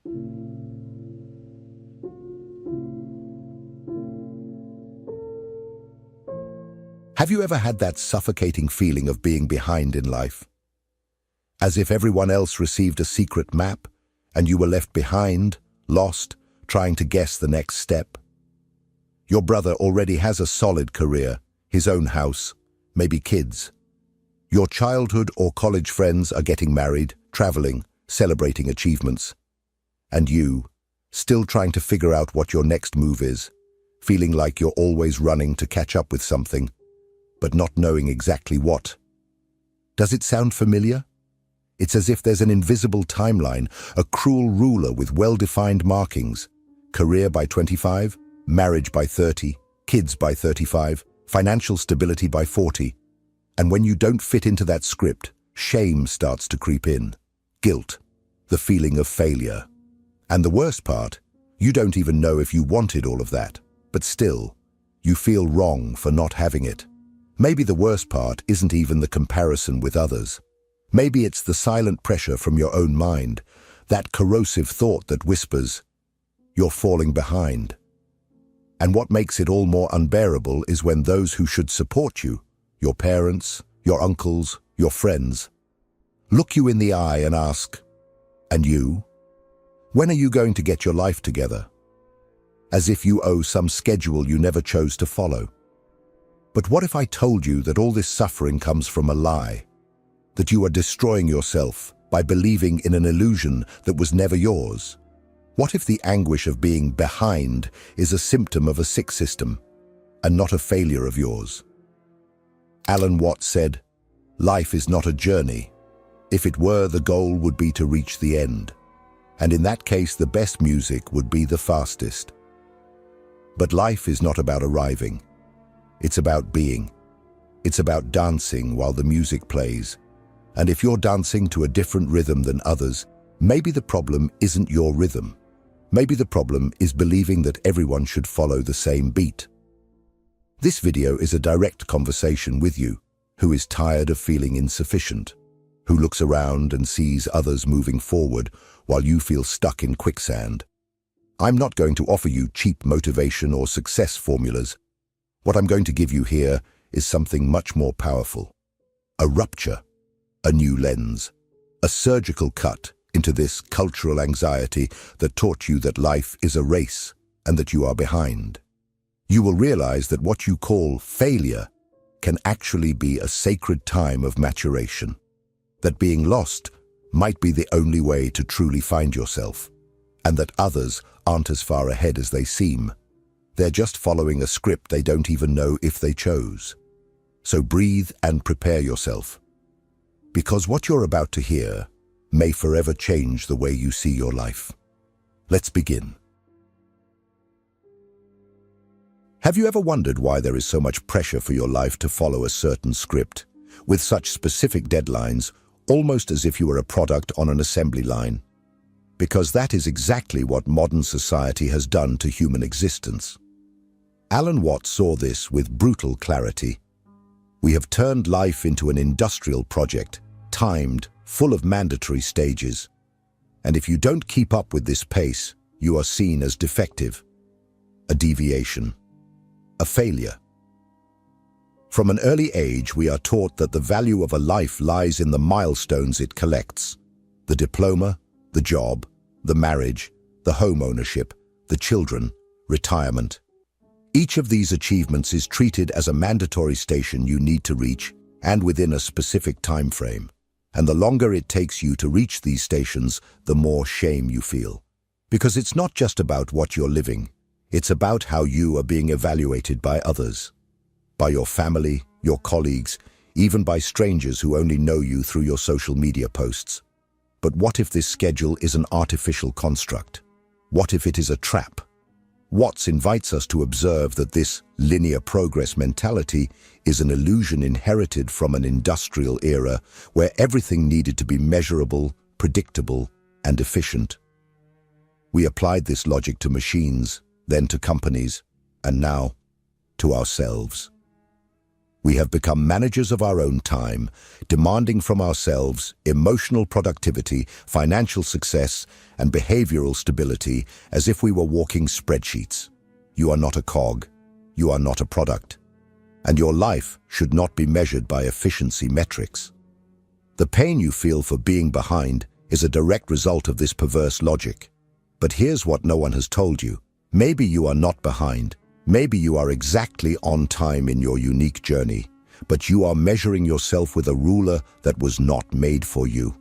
Have you ever had that suffocating feeling of being behind in life? As if everyone else received a secret map and you were left behind, lost, trying to guess the next step? Your brother already has a solid career, his own house, maybe kids. Your childhood or college friends are getting married, traveling, celebrating achievements. And you, still trying to figure out what your next move is, feeling like you're always running to catch up with something, but not knowing exactly what. Does it sound familiar? It's as if there's an invisible timeline, a cruel ruler with well-defined markings. Career by 25, marriage by 30, kids by 35, financial stability by 40. And when you don't fit into that script, shame starts to creep in. Guilt, the feeling of failure. And the worst part, you don't even know if you wanted all of that, but still, you feel wrong for not having it. Maybe the worst part isn't even the comparison with others. Maybe it's the silent pressure from your own mind, that corrosive thought that whispers, "You're falling behind." And what makes it all more unbearable is when those who should support you, your parents, your uncles, your friends, look you in the eye and ask, "And you? When are you going to get your life together?" As if you owe some schedule you never chose to follow. But what if I told you that all this suffering comes from a lie? That you are destroying yourself by believing in an illusion that was never yours? What if the anguish of being behind is a symptom of a sick system, and not a failure of yours? Alan Watts said, "Life is not a journey. If it were, the goal would be to reach the end. And in that case, the best music would be the fastest." But life is not about arriving. It's about being. It's about dancing while the music plays. And if you're dancing to a different rhythm than others, maybe the problem isn't your rhythm. Maybe the problem is believing that everyone should follow the same beat. This video is a direct conversation with you, who is tired of feeling insufficient, who looks around and sees others moving forward while you feel stuck in quicksand. I'm not going to offer you cheap motivation or success formulas. What I'm going to give you here is something much more powerful. A rupture, a new lens, a surgical cut into this cultural anxiety that taught you that life is a race and that you are behind. You will realize that what you call failure can actually be a sacred time of maturation, that being lost might be the only way to truly find yourself, and that others aren't as far ahead as they seem. They're just following a script they don't even know if they chose. So breathe and prepare yourself, because what you're about to hear may forever change the way you see your life. Let's begin. Have you ever wondered why there is so much pressure for your life to follow a certain script, with such specific deadlines, almost as if you were a product on an assembly line? Because that is exactly what modern society has done to human existence. Alan Watts saw this with brutal clarity. We have turned life into an industrial project, timed, full of mandatory stages. And if you don't keep up with this pace, you are seen as defective, a deviation, a failure. From an early age, we are taught that the value of a life lies in the milestones it collects: the diploma, the job, the marriage, the home ownership, the children, retirement. Each of these achievements is treated as a mandatory station you need to reach, and within a specific time frame. And the longer it takes you to reach these stations, the more shame you feel. Because it's not just about what you're living, it's about how you are being evaluated by others. By your family, your colleagues, even by strangers who only know you through your social media posts. But what if this schedule is an artificial construct? What if it is a trap? Watts invites us to observe that this linear progress mentality is an illusion inherited from an industrial era where everything needed to be measurable, predictable, and efficient. We applied this logic to machines, then to companies, and now to ourselves. We have become managers of our own time, demanding from ourselves emotional productivity, financial success, and behavioral stability as if we were walking spreadsheets. You are not a cog. You are not a product. And your life should not be measured by efficiency metrics. The pain you feel for being behind is a direct result of this perverse logic. But here's what no one has told you. Maybe you are not behind. Maybe you are exactly on time in your unique journey, but you are measuring yourself with a ruler that was not made for you.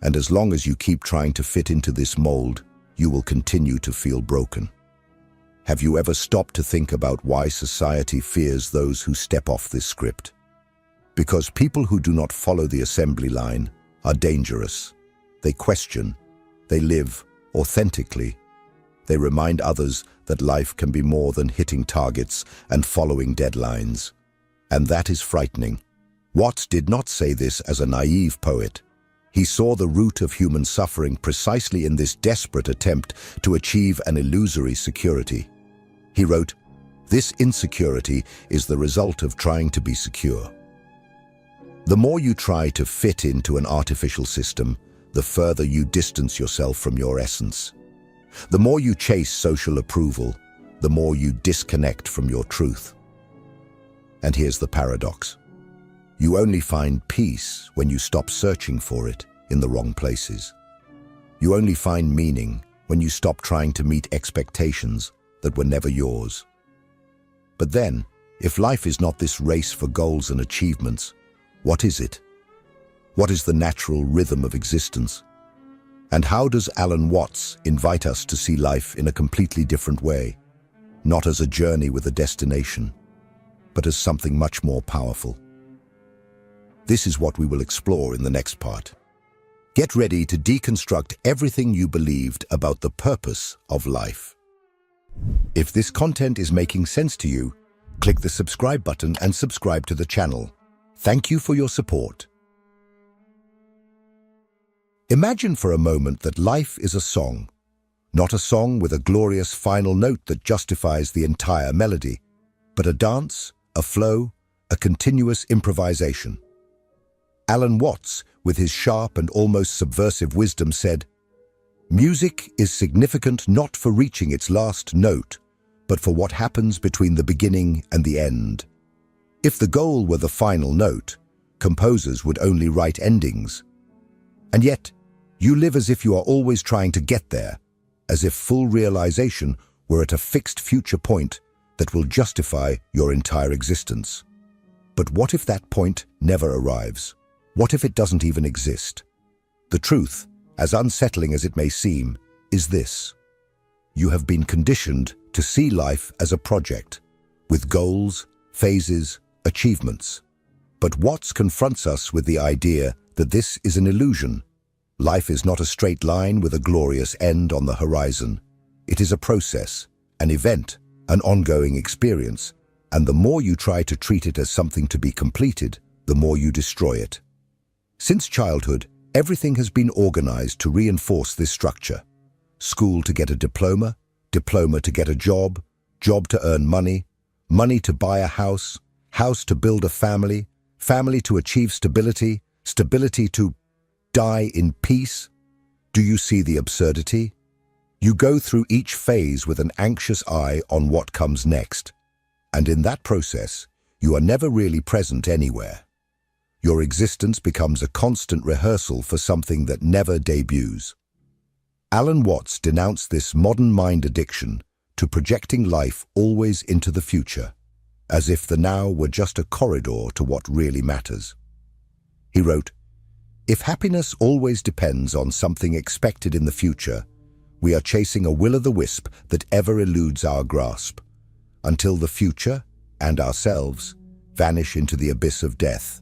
And as long as you keep trying to fit into this mold, you will continue to feel broken. Have you ever stopped to think about why society fears those who step off this script? Because people who do not follow the assembly line are dangerous. They question. They live authentically. They remind others that life can be more than hitting targets and following deadlines. And that is frightening. Watts did not say this as a naive poet. He saw the root of human suffering precisely in this desperate attempt to achieve an illusory security. He wrote, "This insecurity is the result of trying to be secure." The more you try to fit into an artificial system, the further you distance yourself from your essence. The more you chase social approval, the more you disconnect from your truth. And here's the paradox. You only find peace when you stop searching for it in the wrong places. You only find meaning when you stop trying to meet expectations that were never yours. But then, if life is not this race for goals and achievements, what is it? What is the natural rhythm of existence? And how does Alan Watts invite us to see life in a completely different way? Not as a journey with a destination, but as something much more powerful. This is what we will explore in the next part. Get ready to deconstruct everything you believed about the purpose of life. If this content is making sense to you, click the subscribe button and subscribe to the channel. Thank you for your support. Imagine for a moment that life is a song, not a song with a glorious final note that justifies the entire melody, but a dance, a flow, a continuous improvisation. Alan Watts, with his sharp and almost subversive wisdom, said, "Music is significant not for reaching its last note, but for what happens between the beginning and the end. If the goal were the final note, composers would only write endings. And yet, you live as if you are always trying to get there, as if full realization were at a fixed future point that will justify your entire existence. But what if that point never arrives? What if it doesn't even exist? The truth, as unsettling as it may seem, is this. You have been conditioned to see life as a project, with goals, phases, achievements. But Watts confronts us with the idea that this is an illusion. Life is not a straight line with a glorious end on the horizon. It is a process, an event, an ongoing experience, and the more you try to treat it as something to be completed, the more you destroy it. Since childhood, everything has been organized to reinforce this structure. School to get a diploma, diploma to get a job, job to earn money, money to buy a house, house to build a family, family to achieve stability, stability to die in peace. Do you see the absurdity? You go through each phase with an anxious eye on what comes next. And in that process, you are never really present anywhere. Your existence becomes a constant rehearsal for something that never debuts. Alan Watts denounced this modern mind addiction to projecting life always into the future, as if the now were just a corridor to what really matters. He wrote, "If happiness always depends on something expected in the future, we are chasing a will-o'-the-wisp that ever eludes our grasp, until the future and ourselves vanish into the abyss of death.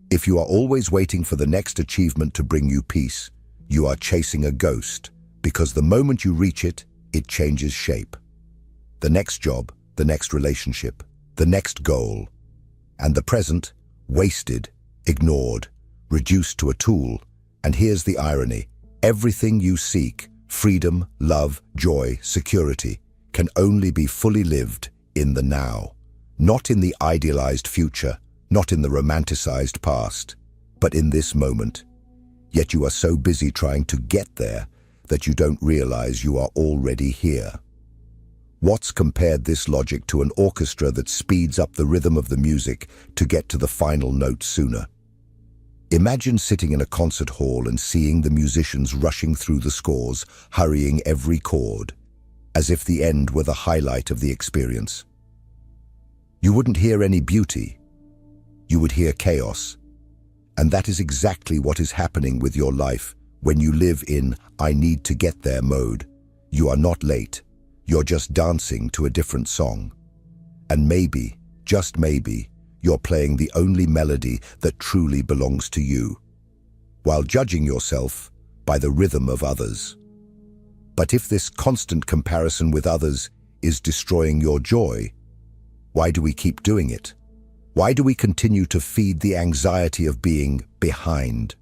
If you are always waiting for the next achievement to bring you peace, you are chasing a ghost, because the moment you reach it, it changes shape. The next job, the next relationship, the next goal, and the present, wasted, ignored, reduced to a tool. And here's the irony. Everything you seek, freedom, love, joy, security, can only be fully lived in the now, Not in the idealized future, not in the romanticized past, but in this moment. Yet you are so busy trying to get there that you don't realize you are already here. Watts compared this logic to an orchestra that speeds up the rhythm of the music to get to the final note sooner. Imagine sitting in a concert hall and seeing the musicians rushing through the scores, hurrying every chord, as if the end were the highlight of the experience. You wouldn't hear any beauty. You would hear chaos. And that is exactly what is happening with your life when you live in "I need to get there" mode. You are not late. You're just dancing to a different song. And maybe, just maybe, you're playing the only melody that truly belongs to you, while judging yourself by the rhythm of others. But if this constant comparison with others is destroying your joy, why do we keep doing it? Why do we continue to feed the anxiety of being behind?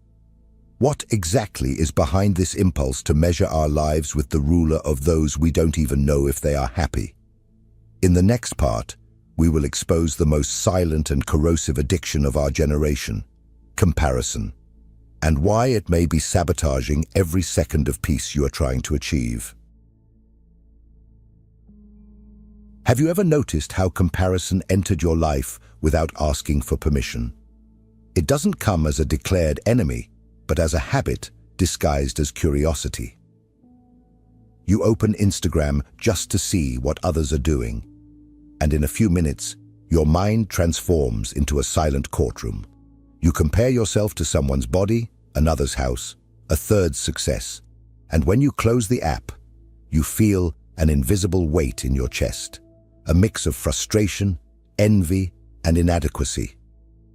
What exactly is behind this impulse to measure our lives with the ruler of those we don't even know if they are happy? In the next part, we will expose the most silent and corrosive addiction of our generation, comparison, and why it may be sabotaging every second of peace you are trying to achieve. Have you ever noticed how comparison entered your life without asking for permission? It doesn't come as a declared enemy, but as a habit disguised as curiosity. You open Instagram just to see what others are doing, and in a few minutes, your mind transforms into a silent courtroom. You compare yourself to someone's body, another's house, a third's success, and when you close the app, you feel an invisible weight in your chest, a mix of frustration, envy, and inadequacy.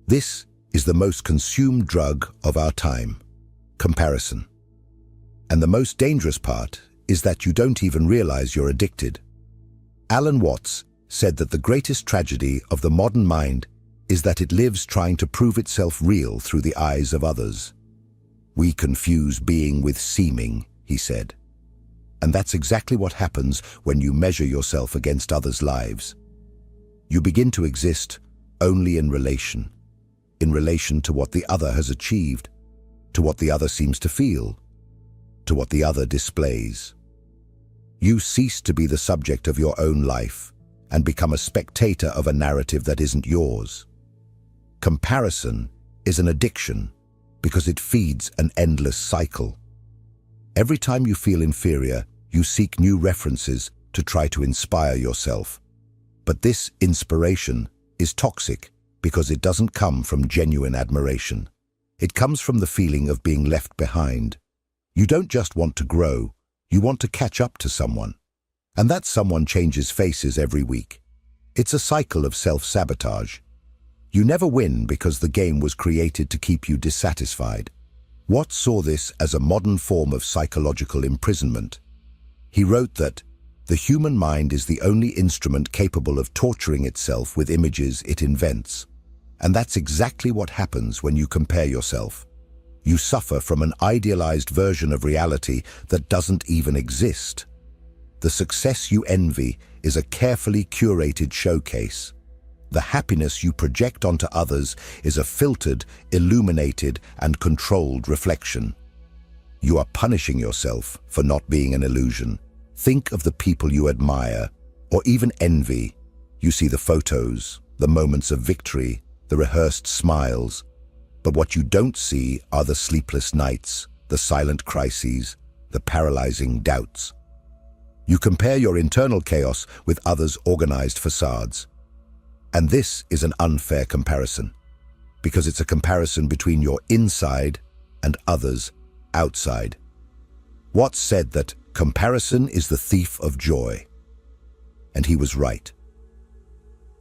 This is the most consumed drug of our time, comparison. And the most dangerous part is that you don't even realize you're addicted. Alan Watts said that the greatest tragedy of the modern mind is that it lives trying to prove itself real through the eyes of others. We confuse being with seeming, he said. And that's exactly what happens when you measure yourself against others' lives. You begin to exist only in relation to what the other has achieved, to what the other seems to feel, to what the other displays. You cease to be the subject of your own life and become a spectator of a narrative that isn't yours. Comparison is an addiction because it feeds an endless cycle. Every time you feel inferior, you seek new references to try to inspire yourself. But this inspiration is toxic because it doesn't come from genuine admiration. It comes from the feeling of being left behind. You don't just want to grow, you want to catch up to someone. And that someone changes faces every week. It's a cycle of self-sabotage. You never win because the game was created to keep you dissatisfied. Watts saw this as a modern form of psychological imprisonment. He wrote that the human mind is the only instrument capable of torturing itself with images it invents. And that's exactly what happens when you compare yourself. You suffer from an idealized version of reality that doesn't even exist. The success you envy is a carefully curated showcase. The happiness you project onto others is a filtered, illuminated, and controlled reflection. You are punishing yourself for not being an illusion. Think of the people you admire, or even envy. You see the photos, the moments of victory, the rehearsed smiles. But what you don't see are the sleepless nights, the silent crises, the paralyzing doubts. You compare your internal chaos with others' organized facades. And this is an unfair comparison, because it's a comparison between your inside and others' outside. Watts said that comparison is the thief of joy. And he was right.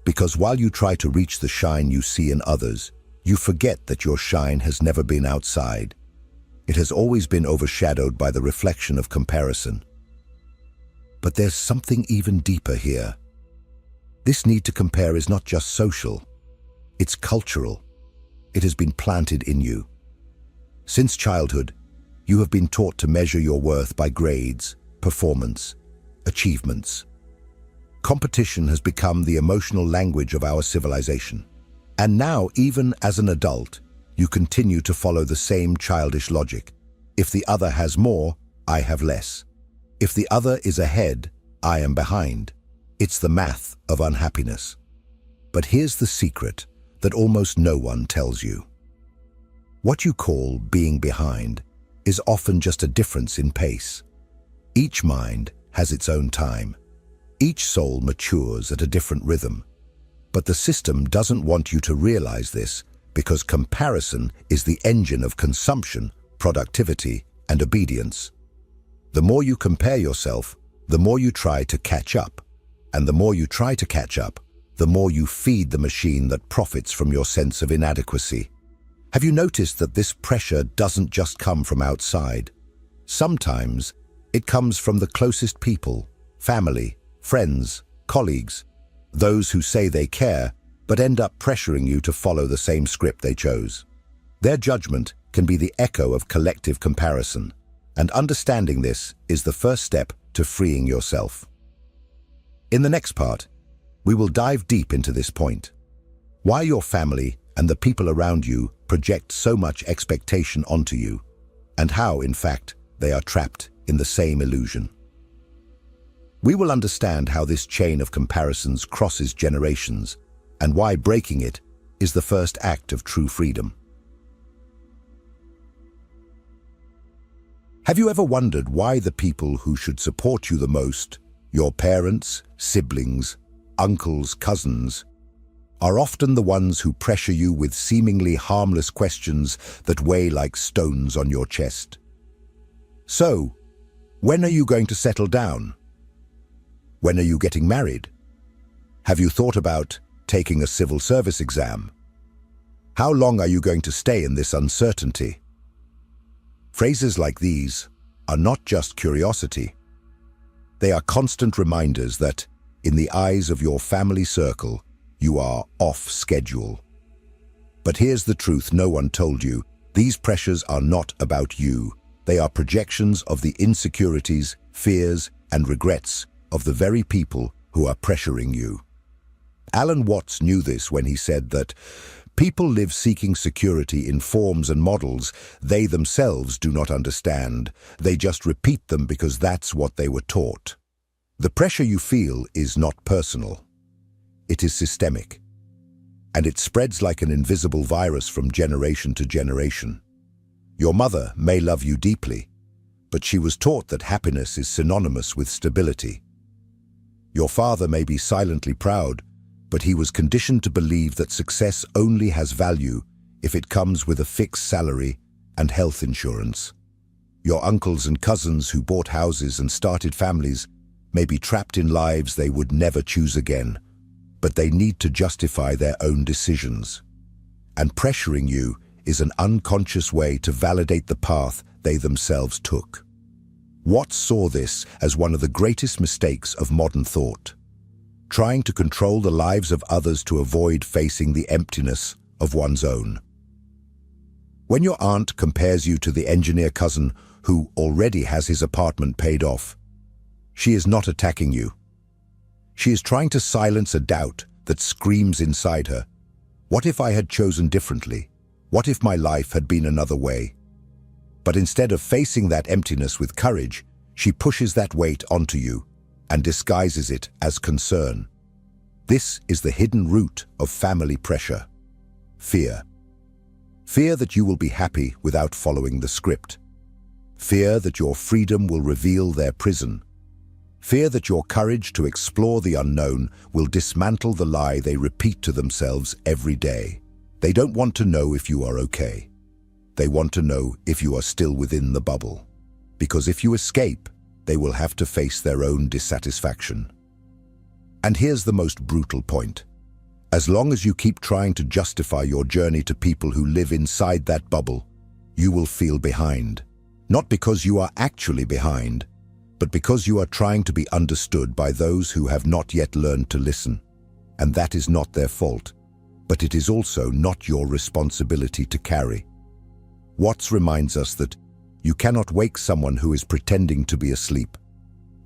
Because while you try to reach the shine you see in others, you forget that your shine has never been outside. It has always been overshadowed by the reflection of comparison. But there's something even deeper here. This need to compare is not just social, it's cultural. It has been planted in you. Since childhood, you have been taught to measure your worth by grades, performance, achievements. Competition has become the emotional language of our civilization. And now, even as an adult, you continue to follow the same childish logic. If the other has more, I have less. If the other is ahead, I am behind. It's the math of unhappiness. But here's the secret that almost no one tells you. What you call being behind is often just a difference in pace. Each mind has its own time. Each soul matures at a different rhythm. But the system doesn't want you to realize this because comparison is the engine of consumption, productivity, and obedience. The more you compare yourself, the more you try to catch up. And the more you try to catch up, the more you feed the machine that profits from your sense of inadequacy. Have you noticed that this pressure doesn't just come from outside? Sometimes it comes from the closest people, family, friends, colleagues, those who say they care, but end up pressuring you to follow the same script they chose. Their judgment can be the echo of collective comparison, and understanding this is the first step to freeing yourself. In the next part, we will dive deep into this point. Why your family and the people around you project so much expectation onto you, and how, in fact, they are trapped in the same illusion. We will understand how this chain of comparisons crosses generations and why breaking it is the first act of true freedom. Have you ever wondered why the people who should support you the most, your parents, siblings, uncles, cousins, are often the ones who pressure you with seemingly harmless questions that weigh like stones on your chest? So, when are you going to settle down? When are you getting married? Have you thought about taking a civil service exam? How long are you going to stay in this uncertainty? Phrases like these are not just curiosity. They are constant reminders that, in the eyes of your family circle, you are off schedule. But here's the truth no one told you. These pressures are not about you. They are projections of the insecurities, fears, and regrets of the very people who are pressuring you. Alan Watts knew this when he said that people live seeking security in forms and models they themselves do not understand. They just repeat them because that's what they were taught. The pressure you feel is not personal. It is systemic. And it spreads like an invisible virus from generation to generation. Your mother may love you deeply, but she was taught that happiness is synonymous with stability. Your father may be silently proud, but he was conditioned to believe that success only has value if it comes with a fixed salary and health insurance. Your uncles and cousins who bought houses and started families may be trapped in lives they would never choose again, but they need to justify their own decisions. And pressuring you is an unconscious way to validate the path they themselves took. Watts saw this as one of the greatest mistakes of modern thought, trying to control the lives of others to avoid facing the emptiness of one's own. When your aunt compares you to the engineer cousin who already has his apartment paid off, she is not attacking you. She is trying to silence a doubt that screams inside her. What if I had chosen differently? What if my life had been another way? But instead of facing that emptiness with courage, she pushes that weight onto you and disguises it as concern. This is the hidden root of family pressure. Fear. Fear that you will be happy without following the script. Fear that your freedom will reveal their prison. Fear that your courage to explore the unknown will dismantle the lie they repeat to themselves every day. They don't want to know if you are okay. They want to know if you are still within the bubble. Because if you escape, they will have to face their own dissatisfaction. And here's the most brutal point. As long as you keep trying to justify your journey to people who live inside that bubble, you will feel behind. Not because you are actually behind, but because you are trying to be understood by those who have not yet learned to listen. And that is not their fault, but it is also not your responsibility to carry. Watts reminds us that you cannot wake someone who is pretending to be asleep.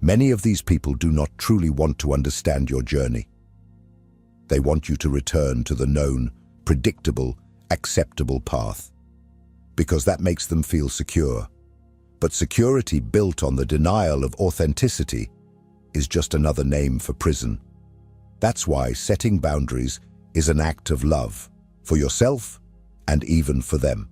Many of these people do not truly want to understand your journey. They want you to return to the known, predictable, acceptable path, because that makes them feel secure. But security built on the denial of authenticity is just another name for prison. That's why setting boundaries is an act of love, for yourself and even for them.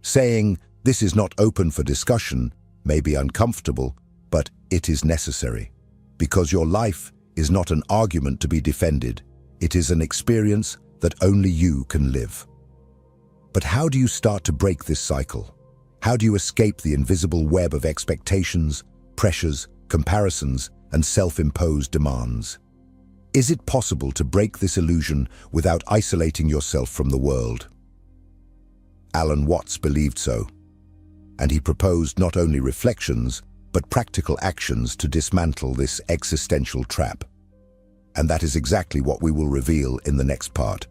Saying, "This is not open for discussion," may be uncomfortable, but it is necessary, because your life is not an argument to be defended. It is an experience that only you can live. But how do you start to break this cycle? How do you escape the invisible web of expectations, pressures, comparisons, and self-imposed demands? Is it possible to break this illusion without isolating yourself from the world? Alan Watts believed so, and he proposed not only reflections, but practical actions to dismantle this existential trap. And that is exactly what we will reveal in the next part.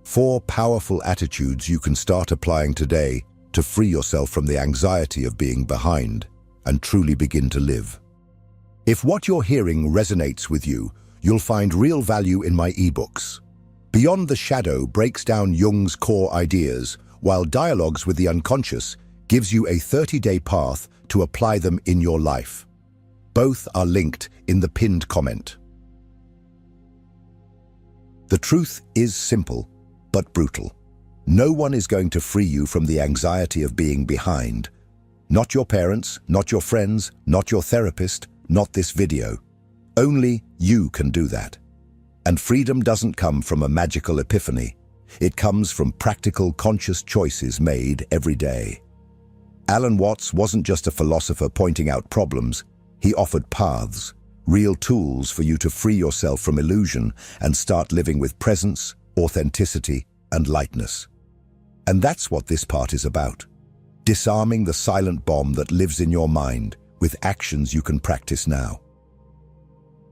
4 powerful attitudes you can start applying today to free yourself from the anxiety of being behind and truly begin to live. If what you're hearing resonates with you, you'll find real value in my ebooks. Beyond the Shadow breaks down Jung's core ideas, while Dialogues with the Unconscious gives you a 30-day path to apply them in your life. Both are linked in the pinned comment. The truth is simple, but brutal. No one is going to free you from the anxiety of being behind. Not your parents, not your friends, not your therapist, not this video. Only you can do that. And freedom doesn't come from a magical epiphany. It comes from practical, conscious choices made every day. Alan Watts wasn't just a philosopher pointing out problems. He offered paths, real tools for you to free yourself from illusion and start living with presence, authenticity, and lightness. And that's what this part is about. Disarming the silent bomb that lives in your mind with actions you can practice now.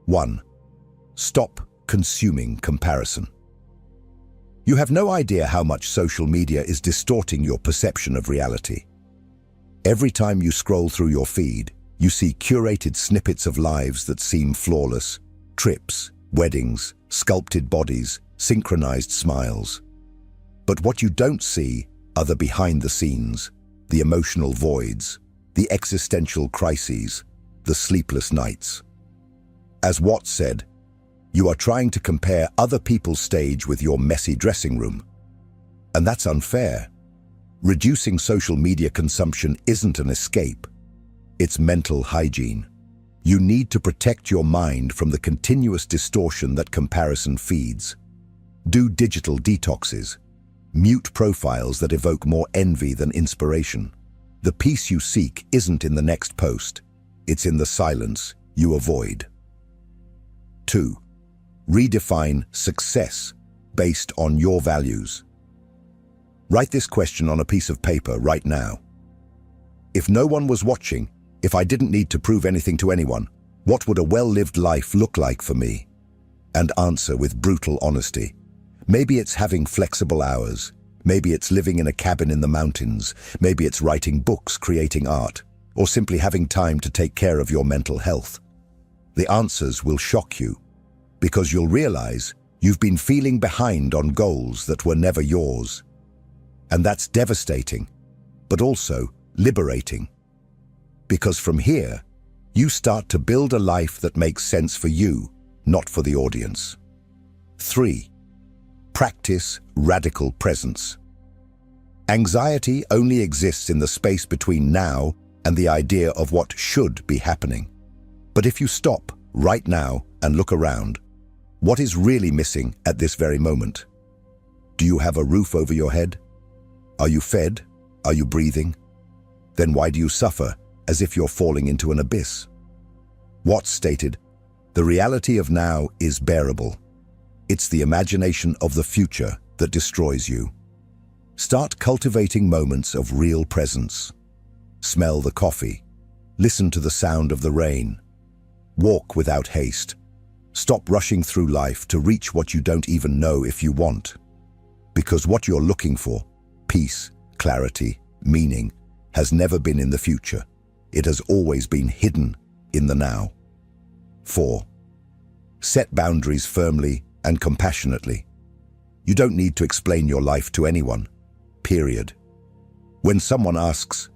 1. Stop consuming comparison. You have no idea how much social media is distorting your perception of reality. Every time you scroll through your feed, you see curated snippets of lives that seem flawless: trips, weddings, sculpted bodies, synchronized smiles. But what you don't see are the behind the scenes, the emotional voids, the existential crises, the sleepless nights. As Watts said, you are trying to compare other people's stage with your messy dressing room. And that's unfair. Reducing social media consumption isn't an escape. It's mental hygiene. You need to protect your mind from the continuous distortion that comparison feeds. Do digital detoxes. Mute profiles that evoke more envy than inspiration. The peace you seek isn't in the next post. It's in the silence you avoid. 2. Redefine success based on your values. Write this question on a piece of paper right now. If no one was watching, if I didn't need to prove anything to anyone, what would a well-lived life look like for me? And answer with brutal honesty. Maybe it's having flexible hours. Maybe it's living in a cabin in the mountains. Maybe it's writing books, creating art, or simply having time to take care of your mental health. The answers will shock you, because you'll realize you've been feeling behind on goals that were never yours. And that's devastating, but also liberating. Because from here, you start to build a life that makes sense for you, not for the audience. 3. Practice radical presence. Anxiety only exists in the space between now and the idea of what should be happening. But if you stop right now and look around, what is really missing at this very moment? Do you have a roof over your head? Are you fed? Are you breathing? Then why do you suffer as if you're falling into an abyss? Watts stated, "The reality of now is bearable. It's the imagination of the future that destroys you." Start cultivating moments of real presence. Smell the coffee. Listen to the sound of the rain. Walk without haste. Stop rushing through life to reach what you don't even know if you want. Because what you're looking for, peace, clarity, meaning, has never been in the future. It has always been hidden in the now. 4. Set boundaries firmly and compassionately. You don't need to explain your life to anyone, period. When someone asks,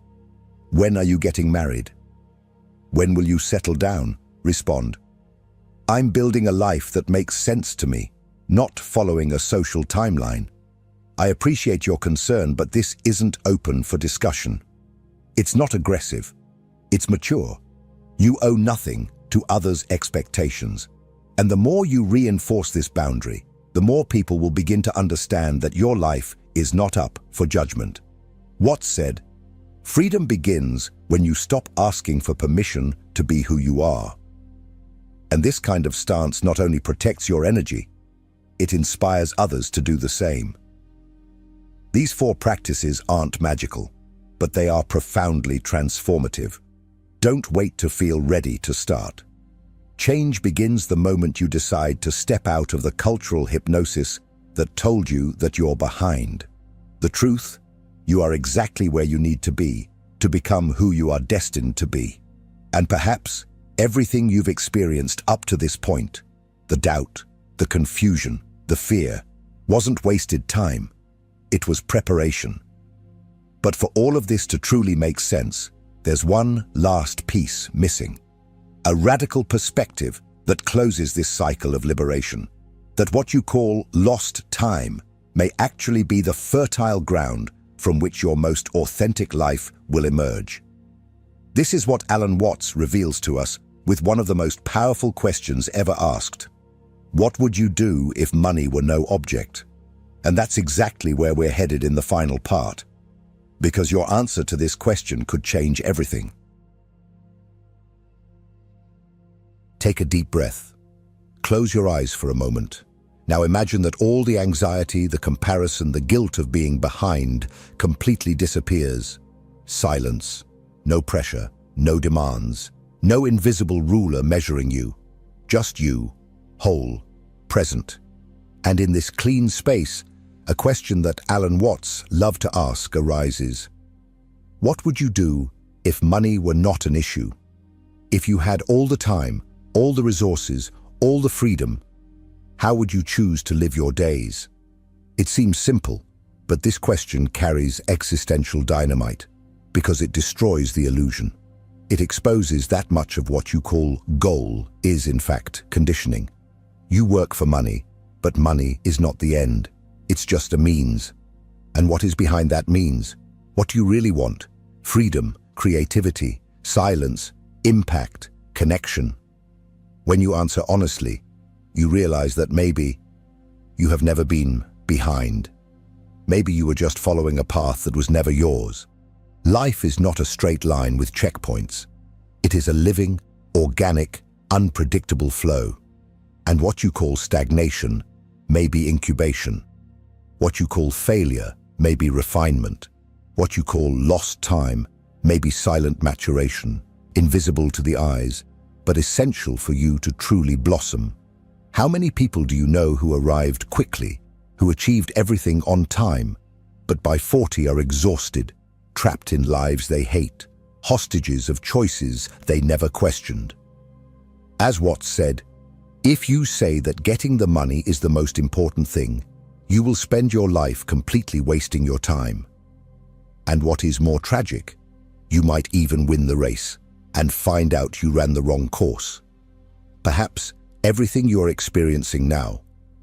"When are you getting married? When will you settle down?" respond, "I'm building a life that makes sense to me, not following a social timeline. I appreciate your concern, but this isn't open for discussion." It's not aggressive. It's mature. You owe nothing to others' expectations. And the more you reinforce this boundary, the more people will begin to understand that your life is not up for judgment. Watts said, "Freedom begins when you stop asking for permission to be who you are." And this kind of stance not only protects your energy, it inspires others to do the same. These 4 practices aren't magical, but they are profoundly transformative. Don't wait to feel ready to start. Change begins the moment you decide to step out of the cultural hypnosis that told you that you're behind. The truth, you are exactly where you need to be to become who you are destined to be. And perhaps everything you've experienced up to this point, the doubt, the confusion, the fear, wasn't wasted time. It was preparation. But for all of this to truly make sense, there's one last piece missing. A radical perspective that closes this cycle of liberation. That what you call lost time may actually be the fertile ground from which your most authentic life will emerge. This is what Alan Watts reveals to us with one of the most powerful questions ever asked. What would you do if money were no object? And that's exactly where we're headed in the final part. Because your answer to this question could change everything. Take a deep breath. Close your eyes for a moment. Now imagine that all the anxiety, the comparison, the guilt of being behind completely disappears. Silence, no pressure, no demands, no invisible ruler measuring you. Just you, whole, present. And in this clean space, a question that Alan Watts loved to ask arises. What would you do if money were not an issue? If you had all the time, all the resources, all the freedom, how would you choose to live your days? It seems simple, but this question carries existential dynamite because it destroys the illusion. It exposes that much of what you call goal is, in fact, conditioning. You work for money, but money is not the end. It's just a means. And what is behind that means? What do you really want? Freedom, creativity, silence, impact, connection. When you answer honestly, you realize that maybe you have never been behind. Maybe you were just following a path that was never yours. Life is not a straight line with checkpoints. It is a living, organic, unpredictable flow. And what you call stagnation may be incubation. What you call failure may be refinement. What you call lost time may be silent maturation, invisible to the eyes, but essential for you to truly blossom. How many people do you know who arrived quickly, who achieved everything on time, but by 40 are exhausted, trapped in lives they hate, hostages of choices they never questioned? As Watts said, if you say that getting the money is the most important thing, you will spend your life completely wasting your time. And what is more tragic, you might even win the race and find out you ran the wrong course. Perhaps everything you're experiencing now,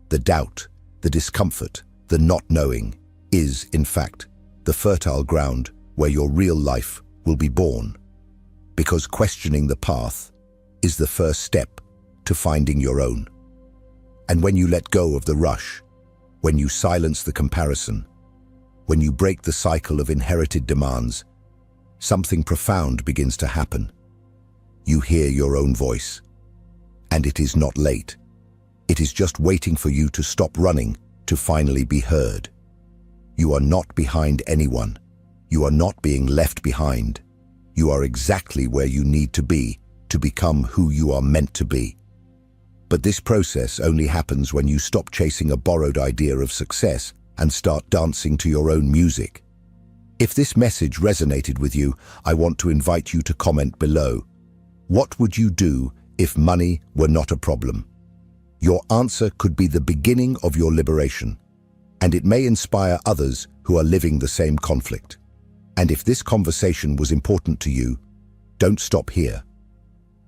the doubt, the discomfort, the not knowing, is, in fact, the fertile ground where your real life will be born. Because questioning the path is the first step to finding your own. And when you let go of the rush, when you silence the comparison, when you break the cycle of inherited demands, something profound begins to happen. You hear your own voice. And it is not late. It is just waiting for you to stop running to finally be heard. You are not behind anyone. You are not being left behind. You are exactly where you need to be to become who you are meant to be. But this process only happens when you stop chasing a borrowed idea of success and start dancing to your own music. If this message resonated with you, I want to invite you to comment below. What would you do if money were not a problem? Your answer could be the beginning of your liberation, and it may inspire others who are living the same conflict. And if this conversation was important to you, don't stop here.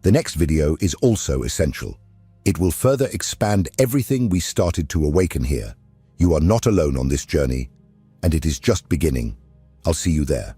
The next video is also essential. It will further expand everything we started to awaken here. You are not alone on this journey, and it is just beginning. I'll see you there.